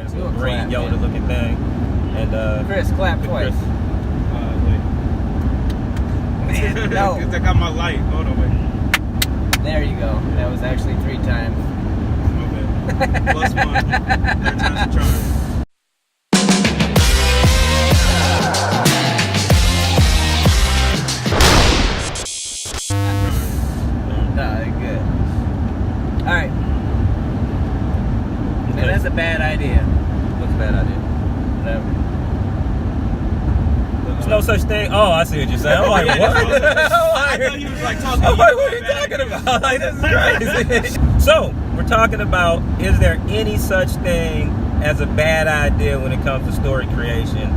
this little green Yoda looking thing. And Chris, clap twice. Wait. No. I got my light. Hold on, wait. There you go. That was actually 3 times. Okay. Plus 1. Third time's the charm. Good. Alright. Man, that's a bad idea. What's a bad idea? Whatever. There's no such thing. Oh, I see what you're saying. I'm like, what? I thought he was like talking I'm about like, what are you talking about? Like, this is crazy. So, we're talking about, is there any such thing as a bad idea when it comes to story creation?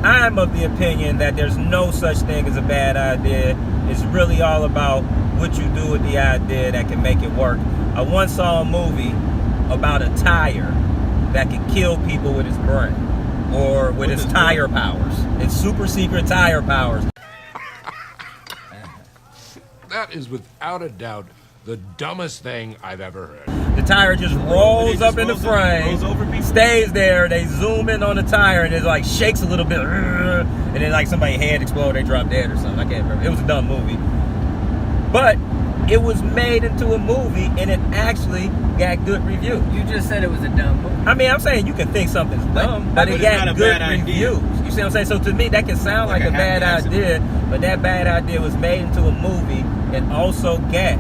I'm of the opinion that there's no such thing as a bad idea. It's really all about what you do with the idea that can make it work. I once saw a movie about a tire that can kill people with his brain or with his tire powers. It's super secret tire powers. That is without a doubt the dumbest thing I've ever heard. The tire just rolls up in the frame, stays there, they zoom in on the tire, and it like shakes a little bit, and then like somebody's head explode, they drop dead or something. I can't remember. It was a dumb movie. But it was made into a movie, and it actually got good reviews. You just said it was a dumb movie. I mean, I'm saying you can think something's dumb, but it got good reviews. You see what I'm saying? So to me, that can sound like a bad idea, but that bad idea was made into a movie and also got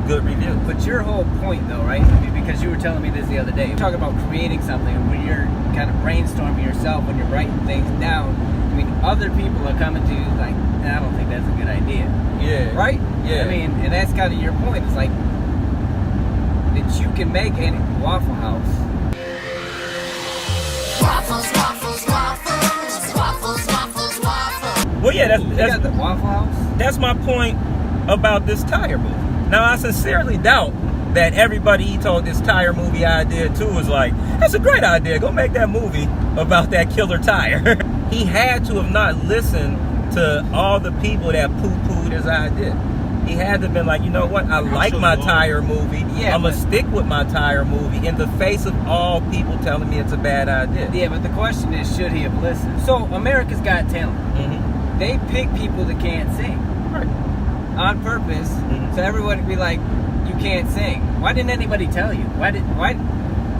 good reviews. But your whole point, though, right? I mean, because you were telling me this the other day. You're talking about creating something when you're kind of brainstorming yourself, when you're writing things down. I mean, other people are coming to you like, I don't think that's a good idea. Yeah. Right? Yeah. I mean, and that's kind of your point. It's like that you can make any Waffle House. Waffles, waffles, waffles, waffles, waffles, waffles. Well, yeah, You got the Waffle House? that's my point about this tire movie. Now, I sincerely doubt that everybody he told this tire movie idea to was like, that's a great idea. Go make that movie about that killer tire. He had to have not listened to all the people that poo-pooed his idea. He had to have been like, you know what? I like my tire movie. Yeah, I'm going to stick with my tire movie in the face of all people telling me it's a bad idea. Yeah, but the question is, should he have listened? So, America's Got Talent. Mm-hmm. They pick people that can't sing. Right. On purpose, so everyone would be like, you can't sing. Why didn't anybody tell you? Why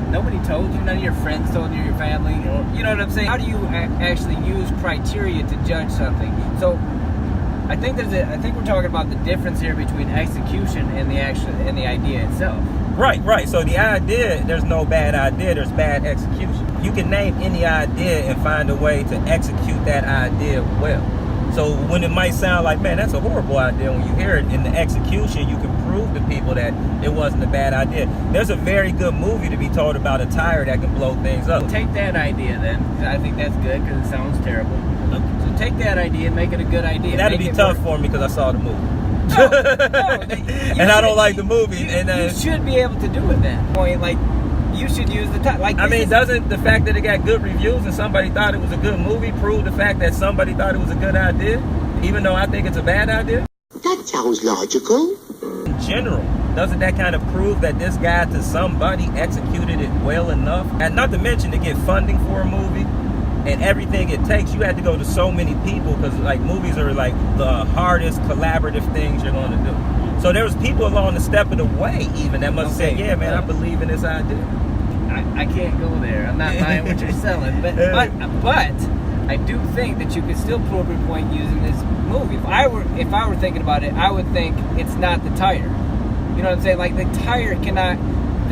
nobody told you? None of your friends told you, your family, you know what I'm saying? How do you actually use criteria to judge something? So I think we're talking about the difference here between execution and the idea itself. Right. So the idea, there's no bad idea, there's bad execution. You can name any idea and find a way to execute that idea well. So when it might sound like, man, that's a horrible idea, when you hear it in the execution, you can prove to people that it wasn't a bad idea. There's a very good movie to be told about a tire that can blow things up. Take that idea then, 'cause I think that's good because it sounds terrible. So take that idea and make it a good idea. That'd be tough for me because I saw the movie. No, and I don't like the movie. You should be able to do it then. Point, like, you should use the time. Like, I mean, doesn't the fact that it got good reviews and somebody thought it was a good movie prove the fact that somebody thought it was a good idea, even though I think it's a bad idea? That sounds logical. In general, doesn't that kind of prove that this guy to somebody executed it well enough? And not to mention, to get funding for a movie and everything it takes, you had to go to so many people because like movies are like the hardest collaborative things you're going to do. So there was people along the step of the way even that must say, yeah, man, I believe in this idea. I can't go there. I'm not buying what you're selling. But I do think that you could still prove your point using this movie. If I were thinking about it, I would think it's not the tire. You know what I'm saying? Like the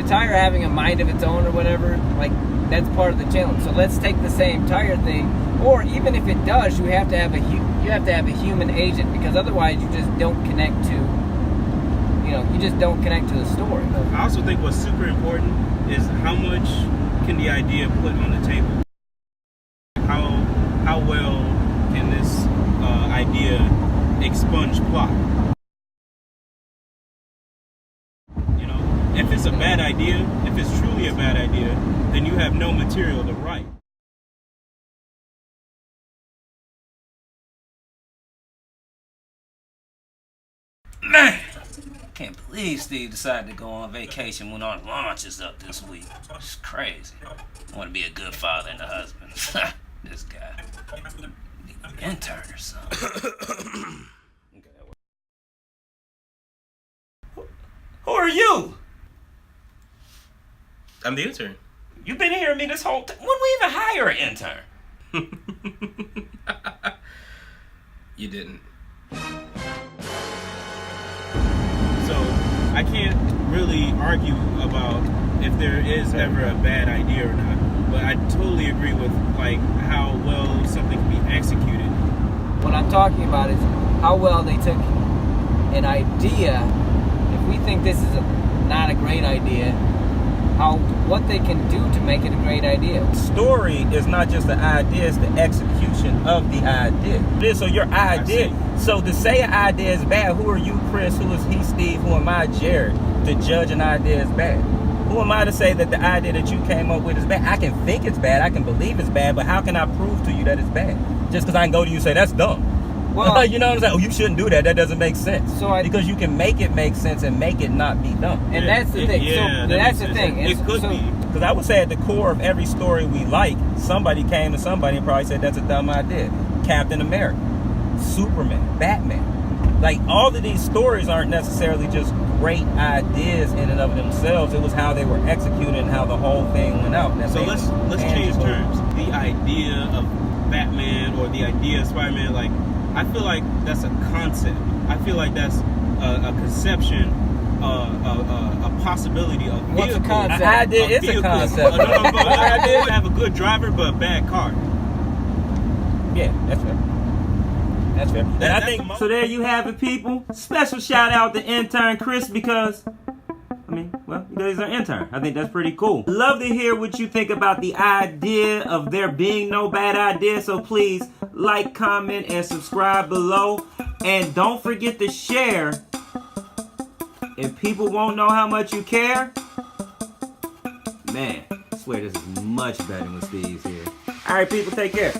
tire having a mind of its own or whatever, like that's part of the challenge. So let's take the same tire thing, or even if it does, you have to have a human agent, because otherwise you just don't connect to the story. I also think what's super important is how much can the idea put on the table? How well can this idea expunge plot? You know, if it's a bad idea, if it's truly a bad idea, then you have no material to write. Man, Can't believe Steve decided to go on vacation when our launch is up this week. It's crazy. I want to be a good father and a husband. This guy. Need an intern or something. Who are you? I'm the intern. You've been hearing me this whole time. When we even hire an intern? You didn't. So I can't really argue about if there is ever a bad idea or not, but I totally agree with like how well something can be executed. What I'm talking about is how well they took an idea. If we think this is not a great idea, what they can do to make it a great idea. Story is not just the idea, it's the execution of the idea. So your idea, so to say an idea is bad, who are you, Chris? Who is he, Steve? Who am I, Jared, to judge an idea is bad? Who am I to say that the idea that you came up with is bad? I can think it's bad, I can believe it's bad, but how can I prove to you that it's bad? Just because I can go to you and say, that's dumb. Well, you know what I'm saying? Oh, you shouldn't do that. That doesn't make sense. Because you can make it make sense and make it not be dumb. And that's the thing. Yeah, that's the thing. It could be. Because I would say at the core of every story we like, somebody came to somebody and probably said that's a dumb idea. Captain America, Superman, Batman. Like, all of these stories aren't necessarily just great ideas in and of themselves. It was how they were executed and how the whole thing went out. So let's change terms. The idea of Batman or the idea of Spider-Man, like, I feel like that's a concept. I feel like that's a conception, a possibility of vehicle. What's a concept? An idea is a concept. An idea to have a good driver but a bad car. Yeah, that's fair. That's fair. And I think so. There you have it, people. Special shout out to intern Chris because he's our intern. I think that's pretty cool. Love to hear what you think about the idea of there being no bad idea. So please like, comment, and subscribe below. And don't forget to share. If people won't know how much you care, man, I swear this is much better when Steve's here. All right, people, take care.